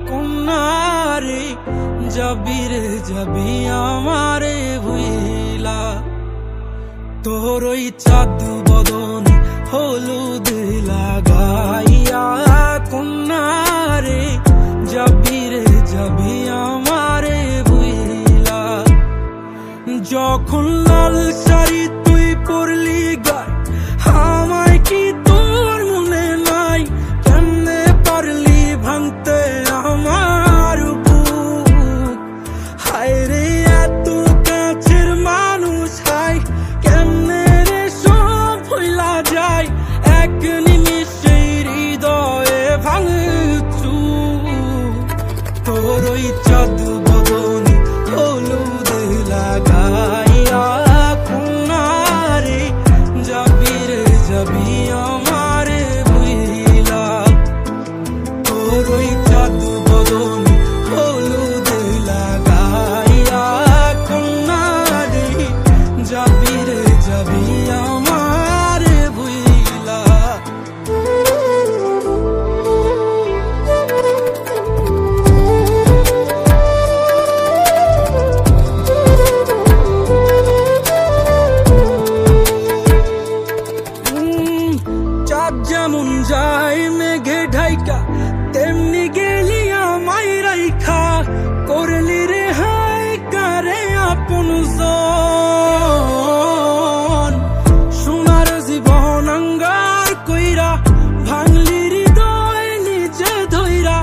কন্যারে যাবি রে যাবি আমারে ভুইলা তোর ওই চাঁদ বদনে হলুদ লাগাইয়া কন্যারে যাবি রে যাবি আমারে ভুইলা যখন লাল শাড়ি তুই পরলি গায় আমায় কি তোর মনে নাই কেমনে পারলি ভাঙতে আমার বুক হায় রে এত কাছের মানুষ হাই কেমনে রে সব ভুলা যায় এক নিমিষে হৃদয়ে ভাঙচু তোর ওই চাঁদ বদনে হলুদ লাগাইয়া কন্যারে যাবি রে যাবি আমারে ভুইলা তোর ওই চাঁদ বদনে হলুদ লাগাইয়া কন্যারে যাবি রে যাবি আমারে ভুইলা চাঁদ যেমন যায় মেঘে ঢাইকা তেমনি গেলি আমায় রাইখা করলি রে হাই কারে আপন জন সোনার জীবন আঙ্গার কইরা ভাঙলি হৃদয় নিজে ধইরা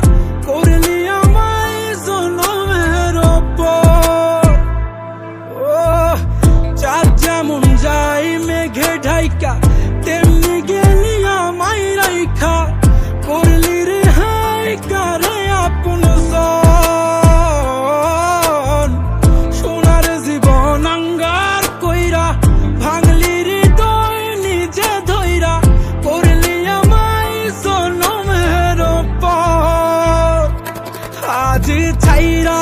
করলি আমায় জনমের ওপর ও চাঁদ যেমন যায় মেঘে ঢাইকা তেমনি গেলি আমায় রাইখা করলি রে হাই কারে আপন জন সোনার জীবন আঙ্গার কইরা ভাঙলি হৃদয় নিজে ধইরা করলি আমায় জনমের ওপর আজ ছাইরা